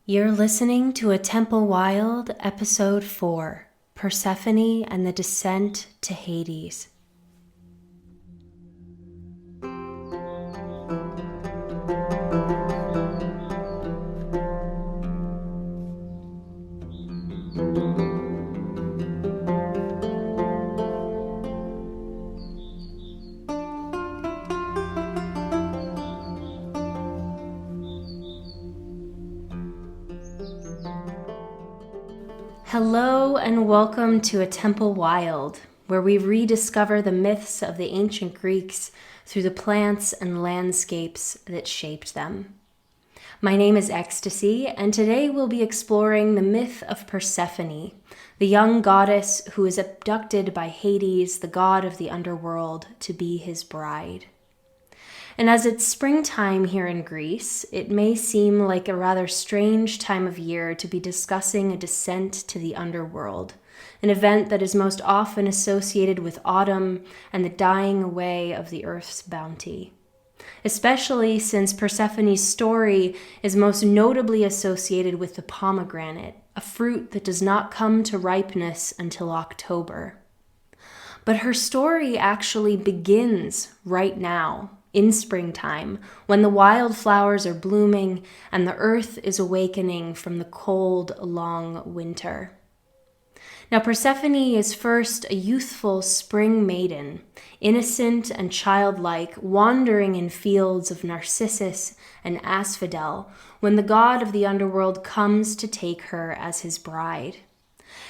You're listening to A Temple Wild, Episode 4, Persephone and the Descent to Hades. Hello and welcome to A Temple Wild, where we rediscover the myths of the ancient Greeks through the plants and landscapes that shaped them. My name is Ecstasy, and today we'll be exploring the myth of Persephone, the young goddess who is abducted by Hades, the god of the underworld, to be his bride. And as it's springtime here in Greece, it may seem like a rather strange time of year to be discussing a descent to the underworld, an event that is most often associated with autumn and the dying away of the earth's bounty. Especially since Persephone's story is most notably associated with the pomegranate, a fruit that does not come to ripeness until October. But her story actually begins right now, in springtime, when the wildflowers are blooming and the earth is awakening from the cold, long winter. Now, Persephone is first a youthful spring maiden, innocent and childlike, wandering in fields of Narcissus and Asphodel, when the god of the underworld comes to take her as his bride.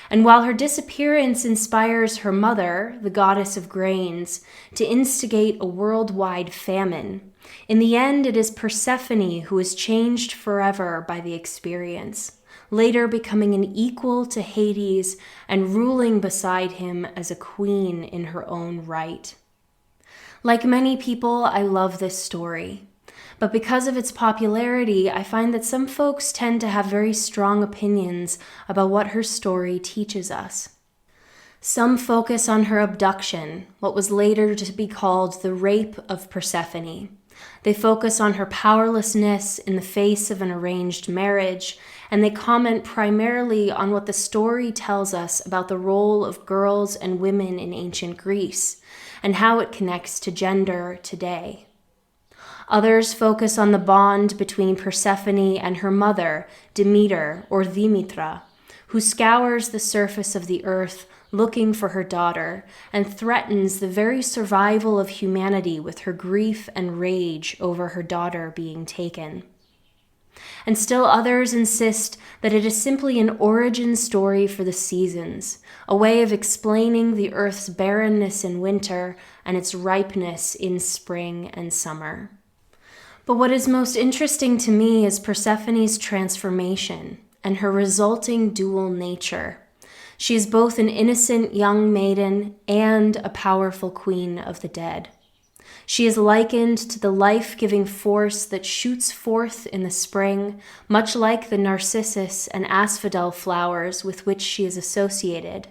And while her disappearance inspires her mother, the goddess of grains, to instigate a worldwide famine, in the end it is Persephone who is changed forever by the experience, later becoming an equal to Hades and ruling beside him as a queen in her own right. Like many people, I love this story. But because of its popularity, I find that some folks tend to have very strong opinions about what her story teaches us. Some focus on her abduction, what was later to be called the rape of Persephone. They focus on her powerlessness in the face of an arranged marriage, and they comment primarily on what the story tells us about the role of girls and women in ancient Greece, and how it connects to gender today. Others focus on the bond between Persephone and her mother, Demeter or Demetra, who scours the surface of the earth looking for her daughter and threatens the very survival of humanity with her grief and rage over her daughter being taken. And still others insist that it is simply an origin story for the seasons, a way of explaining the earth's barrenness in winter and its ripeness in spring and summer. But what is most interesting to me is Persephone's transformation and her resulting dual nature. She is both an innocent young maiden and a powerful queen of the dead. She is likened to the life-giving force that shoots forth in the spring, much like the Narcissus and Asphodel flowers with which she is associated.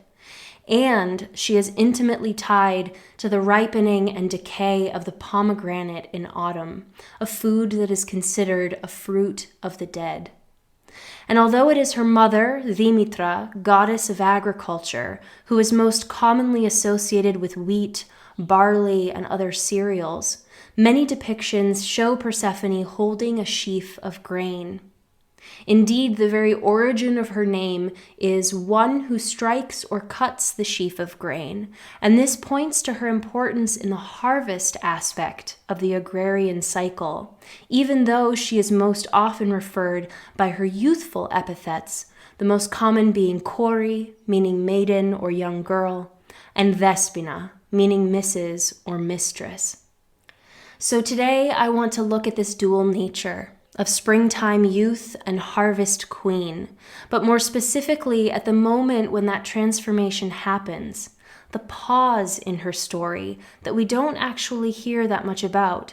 And she is intimately tied to the ripening and decay of the pomegranate in autumn, a food that is considered a fruit of the dead. And although it is her mother, Demetra, goddess of agriculture, who is most commonly associated with wheat, barley, and other cereals, many depictions show Persephone holding a sheaf of grain. Indeed, the very origin of her name is one who strikes or cuts the sheaf of grain, and this points to her importance in the harvest aspect of the agrarian cycle, even though she is most often referred by her youthful epithets, the most common being Kori, meaning maiden or young girl, and Thespina, meaning Mrs. or mistress. So today I want to look at this dual nature of springtime youth and harvest queen, but more specifically at the moment when that transformation happens, the pause in her story that we don't actually hear that much about.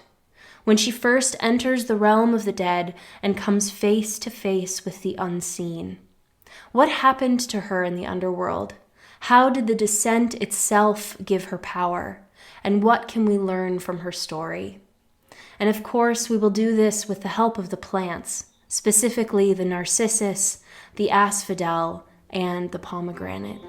When she first enters the realm of the dead and comes face to face with the unseen. What happened to her in the underworld? How did the descent itself give her power? And what can we learn from her story? And of course, we will do this with the help of the plants, specifically the Narcissus, the Asphodel, and the Pomegranate.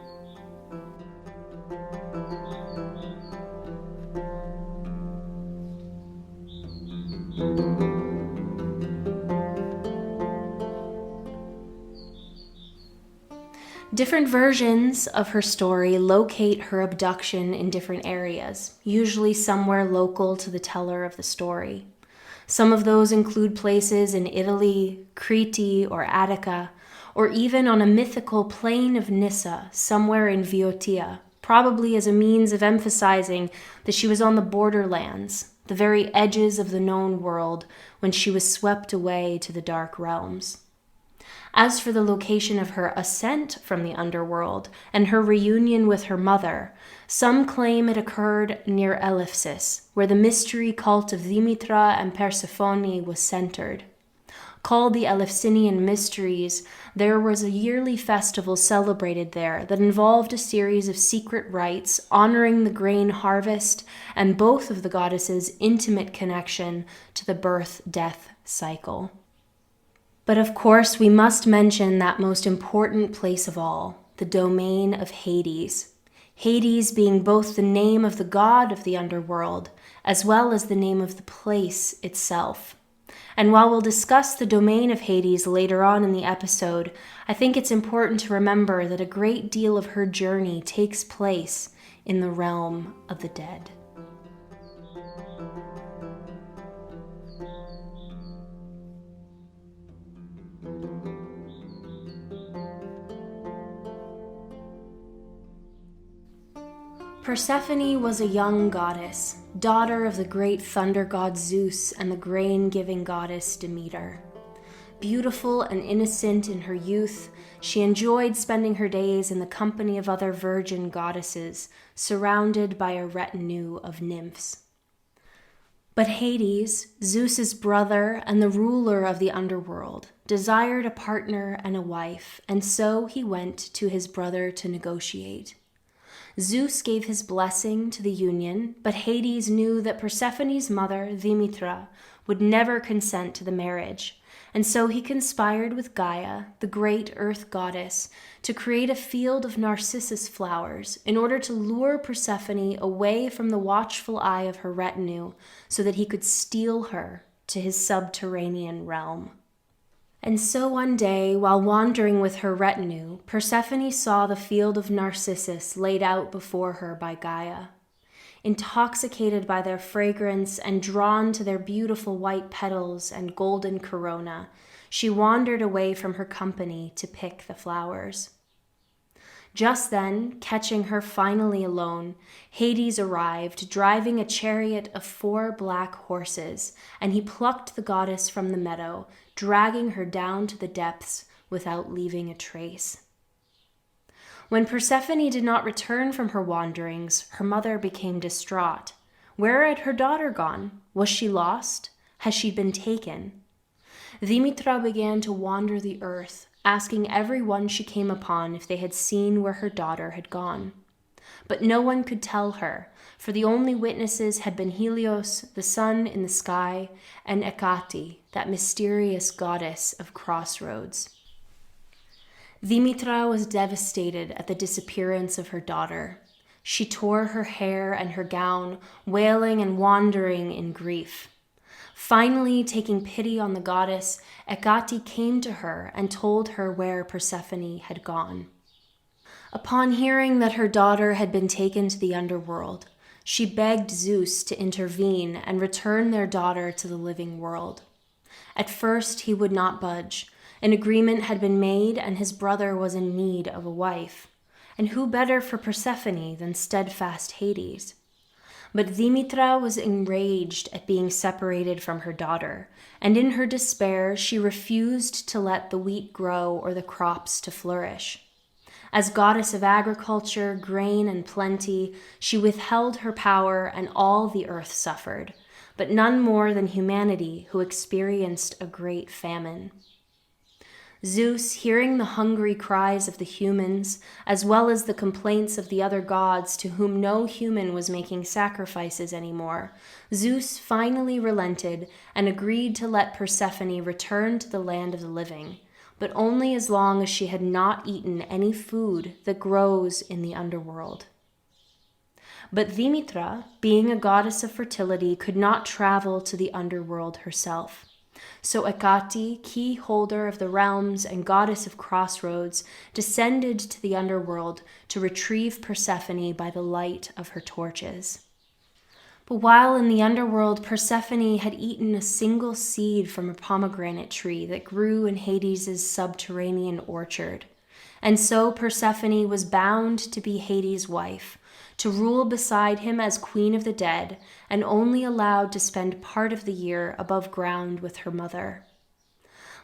Different versions of her story locate her abduction in different areas, usually somewhere local to the teller of the story. Some of those include places in Italy, Crete, or Attica, or even on a mythical plain of Nyssa, somewhere in Viotia, probably as a means of emphasizing that she was on the borderlands, the very edges of the known world, when she was swept away to the dark realms. As for the location of her ascent from the underworld and her reunion with her mother, some claim it occurred near Eleusis, where the mystery cult of Demetra and Persephone was centered. Called the Eleusinian Mysteries, there was a yearly festival celebrated there that involved a series of secret rites honoring the grain harvest and both of the goddesses' intimate connection to the birth-death cycle. But of course, we must mention that most important place of all, the domain of Hades. Hades being both the name of the god of the underworld, as well as the name of the place itself. And while we'll discuss the domain of Hades later on in the episode, I think it's important to remember that a great deal of her journey takes place in the realm of the dead. Persephone was a young goddess, daughter of the great thunder god Zeus and the grain-giving goddess Demeter. Beautiful and innocent in her youth, she enjoyed spending her days in the company of other virgin goddesses, surrounded by a retinue of nymphs. But Hades, Zeus's brother and the ruler of the underworld, desired a partner and a wife, and so he went to his brother to negotiate. Zeus gave his blessing to the union, but Hades knew that Persephone's mother, Demetra, would never consent to the marriage, and so he conspired with Gaia, the great earth goddess, to create a field of narcissus flowers in order to lure Persephone away from the watchful eye of her retinue so that he could steal her to his subterranean realm. And so one day, while wandering with her retinue, Persephone saw the field of narcissus laid out before her by Gaia. Intoxicated by their fragrance and drawn to their beautiful white petals and golden corona, she wandered away from her company to pick the flowers. Just then, catching her finally alone, Hades arrived, driving a chariot of 4 black horses, and he plucked the goddess from the meadow, dragging her down to the depths without leaving a trace. When Persephone did not return from her wanderings, her mother became distraught. Where had her daughter gone? Was she lost? Has she been taken? Demetra began to wander the earth, asking everyone she came upon if they had seen where her daughter had gone. But no one could tell her, for the only witnesses had been Helios, the sun in the sky, and Hecate, that mysterious goddess of crossroads. Demetra was devastated at the disappearance of her daughter. She tore her hair and her gown, wailing and wandering in grief. Finally, taking pity on the goddess, Hecate came to her and told her where Persephone had gone. Upon hearing that her daughter had been taken to the underworld, she begged Zeus to intervene and return their daughter to the living world. At first, he would not budge. An agreement had been made, and his brother was in need of a wife. And who better for Persephone than steadfast Hades? But Demetra was enraged at being separated from her daughter, and in her despair she refused to let the wheat grow or the crops to flourish. As goddess of agriculture, grain, and plenty, she withheld her power, and all the earth suffered, but none more than humanity, who experienced a great famine. Zeus, hearing the hungry cries of the humans, as well as the complaints of the other gods to whom no human was making sacrifices anymore, Zeus finally relented and agreed to let Persephone return to the land of the living, but only as long as she had not eaten any food that grows in the underworld. But Dimitra, being a goddess of fertility, could not travel to the underworld herself. So Hecate, key holder of the realms and goddess of crossroads, descended to the underworld to retrieve Persephone by the light of her torches. But while in the underworld, Persephone had eaten a single seed from a pomegranate tree that grew in Hades' subterranean orchard. And so Persephone was bound to be Hades' wife, to rule beside him as queen of the dead, and only allowed to spend part of the year above ground with her mother.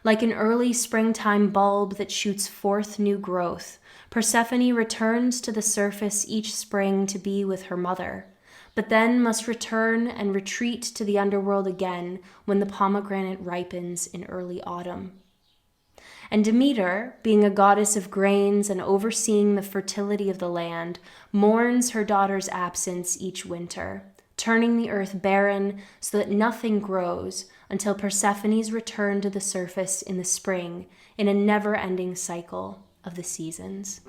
Like an early springtime bulb that shoots forth new growth, Persephone returns to the surface each spring to be with her mother, but then must return and retreat to the underworld again when the pomegranate ripens in early autumn. And Demeter, being a goddess of grains and overseeing the fertility of the land, mourns her daughter's absence each winter, turning the earth barren so that nothing grows until Persephone's return to the surface in the spring in a never-ending cycle of the seasons.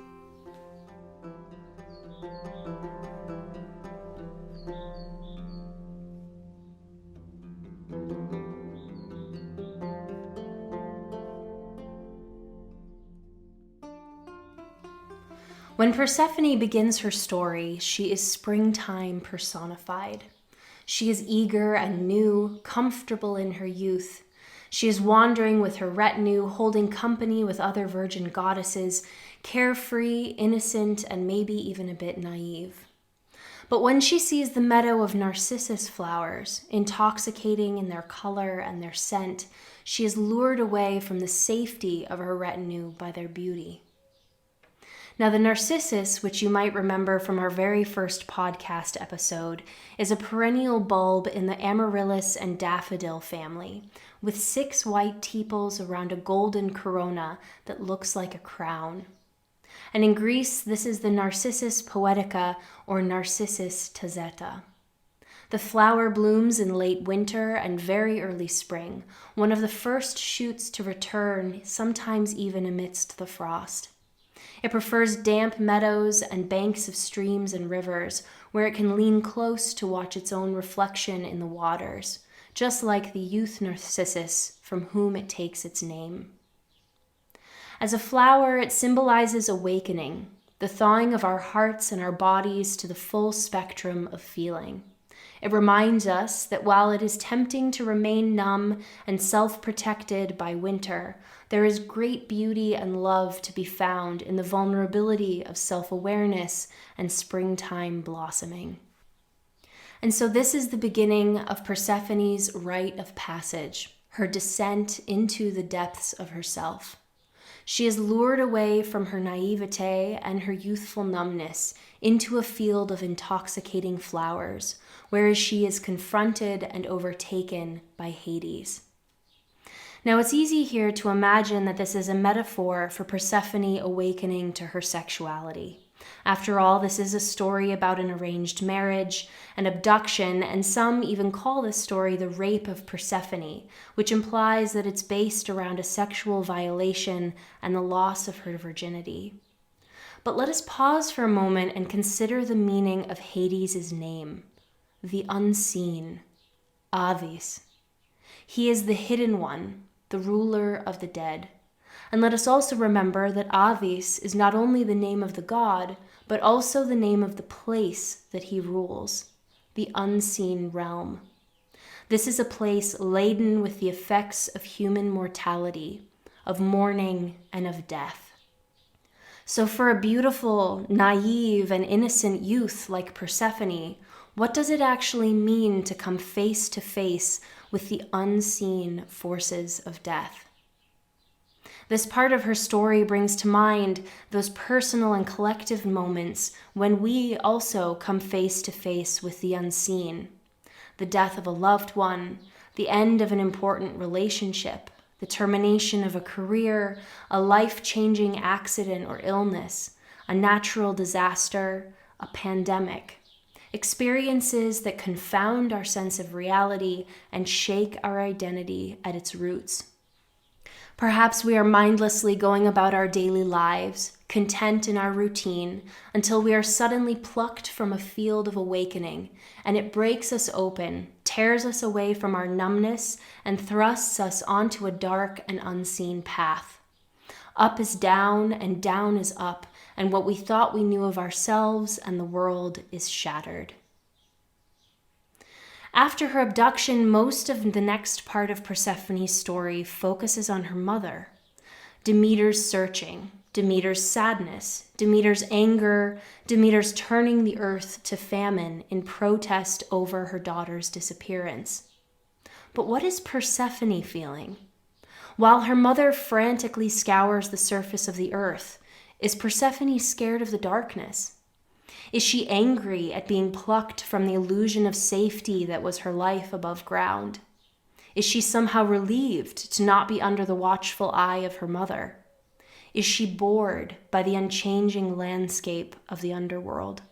When Persephone begins her story, she is springtime personified. She is eager and new, comfortable in her youth. She is wandering with her retinue, holding company with other virgin goddesses, carefree, innocent, and maybe even a bit naive. But when she sees the meadow of narcissus flowers, intoxicating in their color and their scent, she is lured away from the safety of her retinue by their beauty. Now, the narcissus, which you might remember from our very first podcast episode, is a perennial bulb in the amaryllis and daffodil family, with 6 white tepals around a golden corona that looks like a crown. And in Greece, this is the Narcissus poetica or Narcissus tazeta. The flower blooms in late winter and very early spring, one of the first shoots to return, sometimes even amidst the frost. It prefers damp meadows and banks of streams and rivers where it can lean close to watch its own reflection in the waters, just like the youth narcissus from whom it takes its name. As a flower, it symbolizes awakening, the thawing of our hearts and our bodies to the full spectrum of feeling. It reminds us that while it is tempting to remain numb and self-protected by winter, there is great beauty and love to be found in the vulnerability of self-awareness and springtime blossoming. And so this is the beginning of Persephone's rite of passage, her descent into the depths of herself. She is lured away from her naivete and her youthful numbness into a field of intoxicating flowers, whereas she is confronted and overtaken by Hades. Now, it's easy here to imagine that this is a metaphor for Persephone awakening to her sexuality. After all, this is a story about an arranged marriage, an abduction, and some even call this story the rape of Persephone, which implies that it's based around a sexual violation and the loss of her virginity. But let us pause for a moment and consider the meaning of Hades' name, the unseen, Hades. He is the hidden one, the ruler of the dead. And let us also remember that Hades is not only the name of the god, but also the name of the place that he rules, the unseen realm. This is a place laden with the effects of human mortality, of mourning, and of death. So for a beautiful, naive, and innocent youth like Persephone, what does it actually mean to come face to face with the unseen forces of death? This part of her story brings to mind those personal and collective moments when we also come face to face with the unseen. The death of a loved one, the end of an important relationship, the termination of a career, a life-changing accident or illness, a natural disaster, a pandemic. Experiences that confound our sense of reality and shake our identity at its roots. Perhaps we are mindlessly going about our daily lives, content in our routine, until we are suddenly plucked from a field of awakening, and it breaks us open, tears us away from our numbness, and thrusts us onto a dark and unseen path. Up is down, and down is up, and what we thought we knew of ourselves and the world is shattered. After her abduction, most of the next part of Persephone's story focuses on her mother. Demeter's searching, Demeter's sadness, Demeter's anger, Demeter's turning the earth to famine in protest over her daughter's disappearance. But what is Persephone feeling? While her mother frantically scours the surface of the earth, is Persephone scared of the darkness? Is she angry at being plucked from the illusion of safety that was her life above ground? Is she somehow relieved to not be under the watchful eye of her mother? Is she bored by the unchanging landscape of the underworld?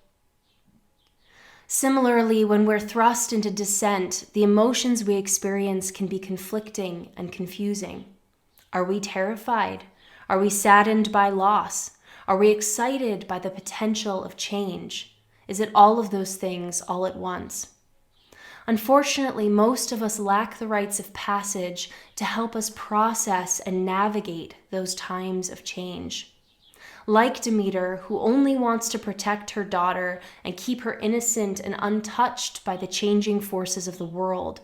Similarly, when we're thrust into descent, the emotions we experience can be conflicting and confusing. Are we terrified? Are we saddened by loss? Are we excited by the potential of change? Is it all of those things all at once? Unfortunately, most of us lack the rites of passage to help us process and navigate those times of change. Like Demeter, who only wants to protect her daughter and keep her innocent and untouched by the changing forces of the world,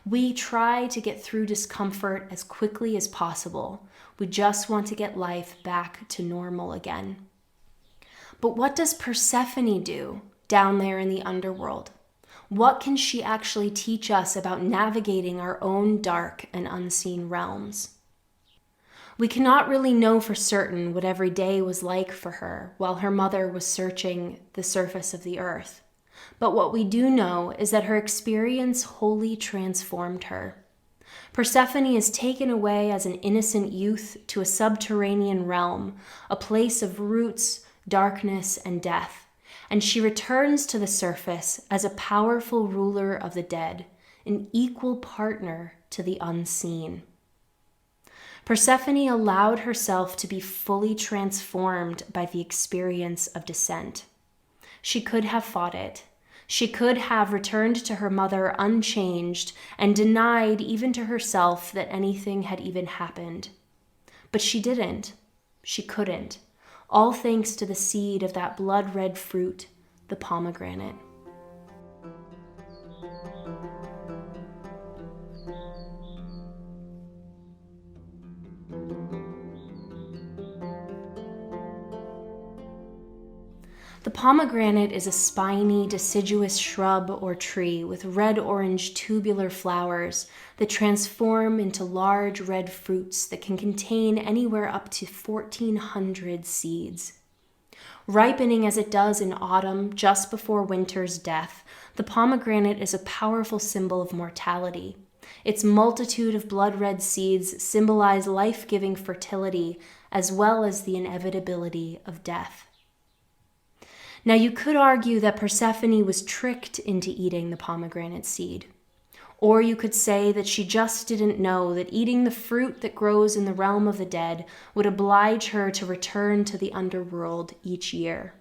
we try to get through discomfort as quickly as possible. We just want to get life back to normal again. But what does Persephone do down there in the underworld? What can she actually teach us about navigating our own dark and unseen realms? We cannot really know for certain what every day was like for her while her mother was searching the surface of the earth. But what we do know is that her experience wholly transformed her. Persephone is taken away as an innocent youth to a subterranean realm, a place of roots, darkness, and death, and she returns to the surface as a powerful ruler of the dead, an equal partner to the unseen. Persephone allowed herself to be fully transformed by the experience of descent. She could have fought it. She could have returned to her mother unchanged and denied even to herself that anything had even happened. But she didn't. She couldn't. All thanks to the seed of that blood-red fruit, the pomegranate. The pomegranate is a spiny, deciduous shrub or tree with red-orange tubular flowers that transform into large red fruits that can contain anywhere up to 1,400 seeds. Ripening as it does in autumn, just before winter's death, the pomegranate is a powerful symbol of mortality. Its multitude of blood-red seeds symbolize life-giving fertility as well as the inevitability of death. Now, you could argue that Persephone was tricked into eating the pomegranate seed. Or you could say that she just didn't know that eating the fruit that grows in the realm of the dead would oblige her to return to the underworld each year.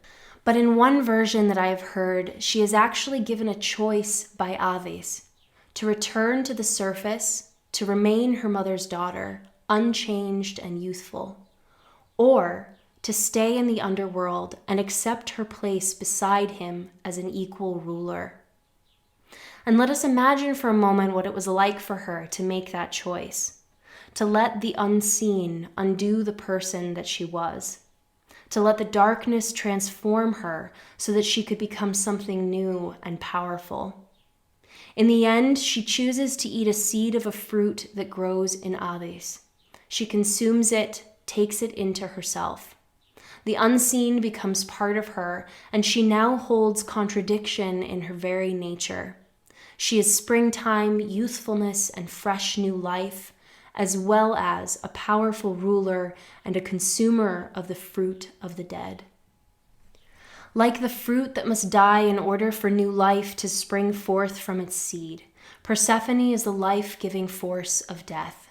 But in one version that I have heard, she is actually given a choice by Aves to return to the surface, to remain her mother's daughter, unchanged and youthful, or to stay in the underworld and accept her place beside him as an equal ruler. And let us imagine for a moment what it was like for her to make that choice, to let the unseen undo the person that she was, to let the darkness transform her so that she could become something new and powerful. In the end, she chooses to eat a seed of a fruit that grows in Aves. She consumes it, takes it into herself. The unseen becomes part of her, and she now holds contradiction in her very nature. She is springtime, youthfulness, and fresh new life, as well as a powerful ruler and a consumer of the fruit of the dead. Like the fruit that must die in order for new life to spring forth from its seed, Persephone is the life-giving force of death.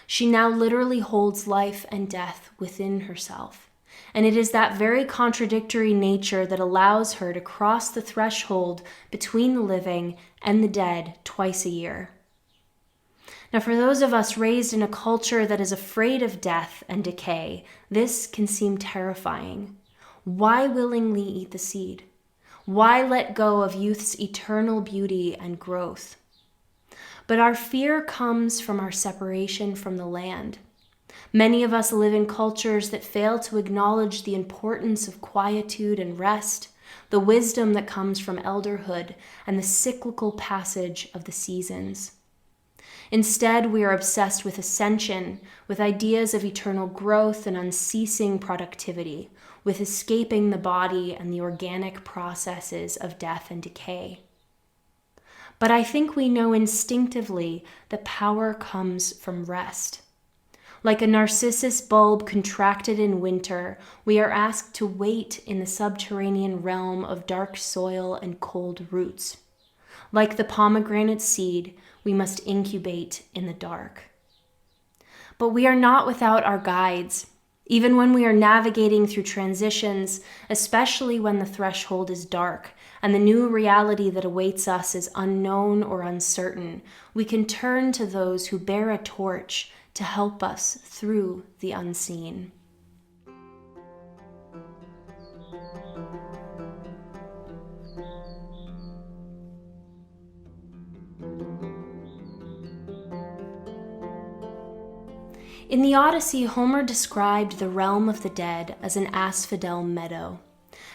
She now literally holds life and death within herself, and it is that very contradictory nature that allows her to cross the threshold between the living and the dead twice a year. Now, for those of us raised in a culture that is afraid of death and decay, this can seem terrifying. Why willingly eat the seed? Why let go of youth's eternal beauty and growth? But our fear comes from our separation from the land. Many of us live in cultures that fail to acknowledge the importance of quietude and rest, the wisdom that comes from elderhood, and the cyclical passage of the seasons. Instead, we are obsessed with ascension, with ideas of eternal growth and unceasing productivity, with escaping the body and the organic processes of death and decay. But I think we know instinctively that power comes from rest. Like a narcissus bulb contracted in winter, we are asked to wait in the subterranean realm of dark soil and cold roots. Like the pomegranate seed, we must incubate in the dark. But we are not without our guides. Even when we are navigating through transitions, especially when the threshold is dark and the new reality that awaits us is unknown or uncertain, we can turn to those who bear a torch to help us through the unseen. In the Odyssey, Homer described the realm of the dead as an asphodel meadow,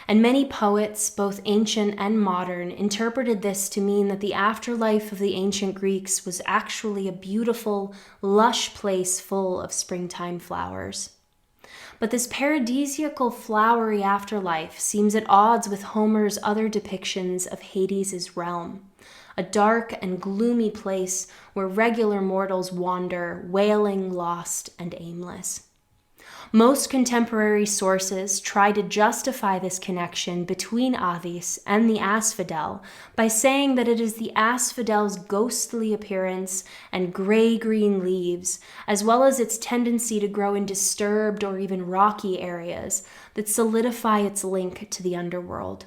and many poets, both ancient and modern, interpreted this to mean that the afterlife of the ancient Greeks was actually a beautiful, lush place full of springtime flowers. But this paradisiacal, flowery afterlife seems at odds with Homer's other depictions of Hades' realm, a dark and gloomy place where regular mortals wander, wailing, lost, and aimless. Most contemporary sources try to justify this connection between Hades and the asphodel by saying that it is the asphodel's ghostly appearance and gray-green leaves, as well as its tendency to grow in disturbed or even rocky areas, that solidify its link to the underworld.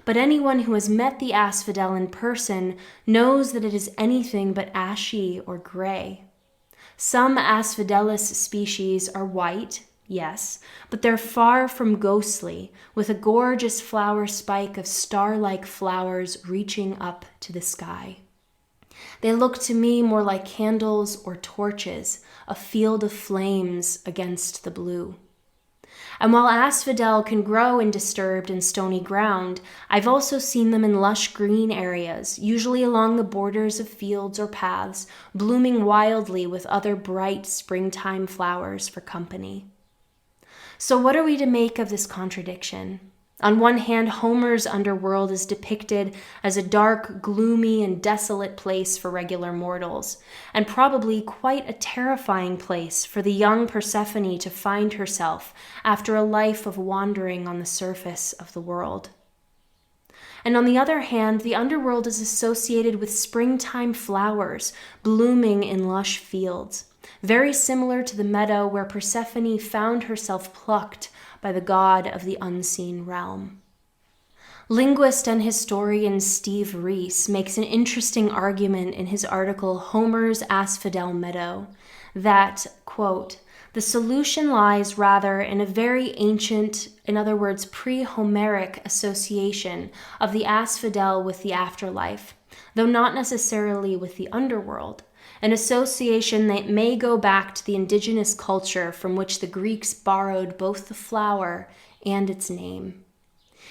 But anyone who has met the asphodel in person knows that it is anything but ashy or gray. Some asphodelus species are white, yes, but they're far from ghostly, with a gorgeous flower spike of star-like flowers reaching up to the sky. They look to me more like candles or torches, a field of flames against the blue. And while asphodel can grow in disturbed and stony ground, I've also seen them in lush green areas, usually along the borders of fields or paths, blooming wildly with other bright springtime flowers for company. So what are we to make of this contradiction? On one hand, Homer's underworld is depicted as a dark, gloomy, and desolate place for regular mortals, and probably quite a terrifying place for the young Persephone to find herself after a life of wandering on the surface of the world. And on the other hand, the underworld is associated with springtime flowers blooming in lush fields, very similar to the meadow where Persephone found herself plucked by the god of the unseen realm. Linguist and historian Steve Reese makes an interesting argument in his article Homer's Asphodel Meadow that, quote, the solution lies rather in a very ancient, in other words, pre-Homeric association of the asphodel with the afterlife, though not necessarily with the underworld, an association that may go back to the indigenous culture from which the Greeks borrowed both the flower and its name.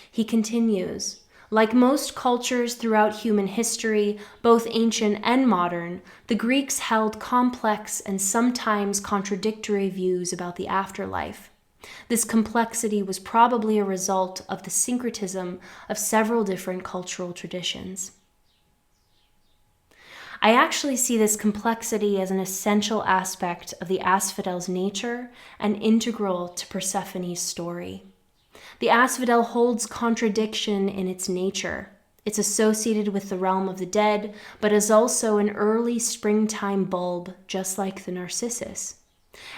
He continues, like most cultures throughout human history, both ancient and modern, the Greeks held complex and sometimes contradictory views about the afterlife. This complexity was probably a result of the syncretism of several different cultural traditions. I actually see this complexity as an essential aspect of the Asphodel's nature and integral to Persephone's story. The Asphodel holds contradiction in its nature. It's associated with the realm of the dead, but is also an early springtime bulb, just like the Narcissus.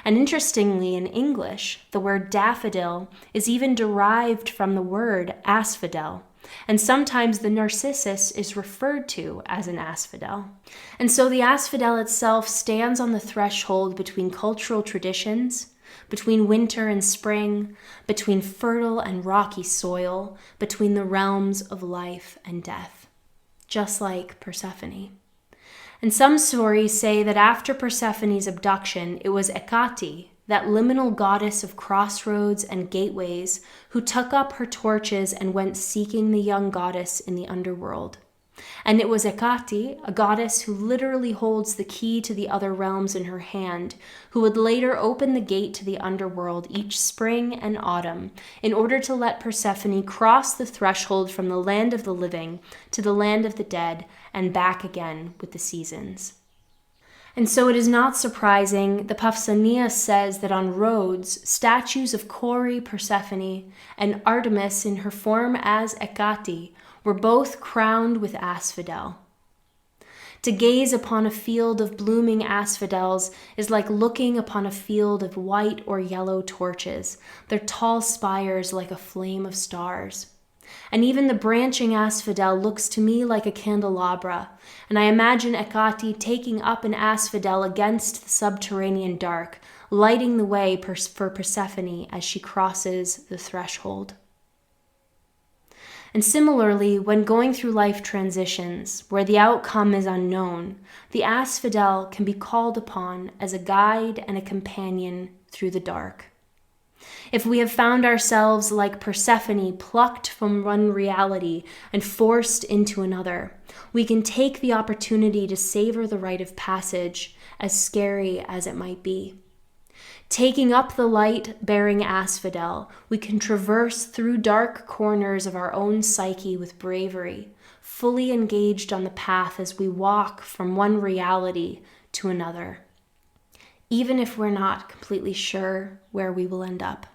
And interestingly, in English, the word daffodil is even derived from the word asphodel, and sometimes the Narcissus is referred to as an asphodel. And so the asphodel itself stands on the threshold between cultural traditions, between winter and spring, between fertile and rocky soil, between the realms of life and death, just like Persephone. And some stories say that after Persephone's abduction, it was Hecate, that liminal goddess of crossroads and gateways, who took up her torches and went seeking the young goddess in the underworld. And it was Hecate, a goddess who literally holds the key to the other realms in her hand, who would later open the gate to the underworld each spring and autumn in order to let Persephone cross the threshold from the land of the living to the land of the dead and back again with the seasons. And so it is not surprising the Pausanias says that on Rhodes, statues of Kore, Persephone, and Artemis in her form as Hecate were both crowned with asphodel. To gaze upon a field of blooming asphodels is like looking upon a field of white or yellow torches, their tall spires like a flame of stars. And even the branching asphodel looks to me like a candelabra, and I imagine Hecate taking up an asphodel against the subterranean dark, lighting the way for Persephone as she crosses the threshold. And similarly, when going through life transitions, where the outcome is unknown, the asphodel can be called upon as a guide and a companion through the dark. If we have found ourselves like Persephone, plucked from one reality and forced into another, we can take the opportunity to savor the rite of passage, as scary as it might be. Taking up the light-bearing asphodel, we can traverse through dark corners of our own psyche with bravery, fully engaged on the path as we walk from one reality to another, even if we're not completely sure where we will end up.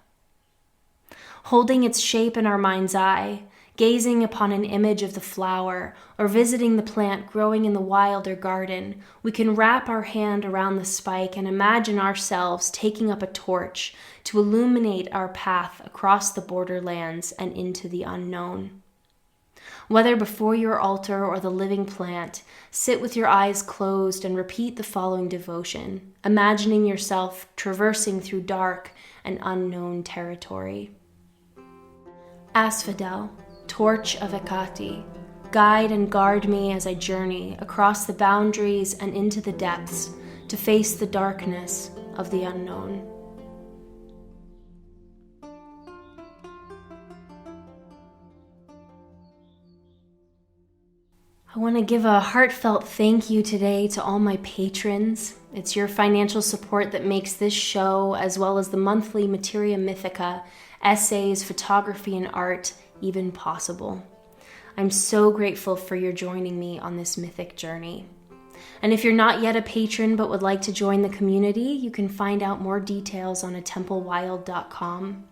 Holding its shape in our mind's eye, gazing upon an image of the flower, or visiting the plant growing in the wild or garden, we can wrap our hand around the spike and imagine ourselves taking up a torch to illuminate our path across the borderlands and into the unknown. Whether before your altar or the living plant, sit with your eyes closed and repeat the following devotion, imagining yourself traversing through dark and unknown territory. Asphodel, torch of Hecate, guide and guard me as I journey across the boundaries and into the depths to face the darkness of the unknown. I want to give a heartfelt thank you today to all my patrons. It's your financial support that makes this show, as well as the monthly Materia Mythica, essays, photography, and art even possible. I'm so grateful for your joining me on this mythic journey. And if you're not yet a patron but would like to join the community, you can find out more details on aTempleWild.com.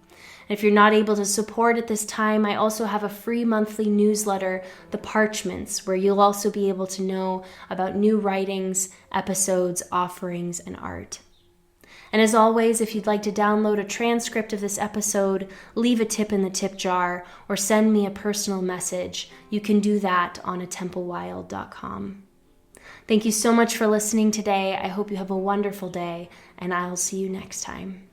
And if you're not able to support at this time, I also have a free monthly newsletter, The Parchments, where you'll also be able to know about new writings, episodes, offerings, and art. And as always, if you'd like to download a transcript of this episode, leave a tip in the tip jar, or send me a personal message, you can do that on aTempleWild.com. Thank you so much for listening today. I hope you have a wonderful day, and I'll see you next time.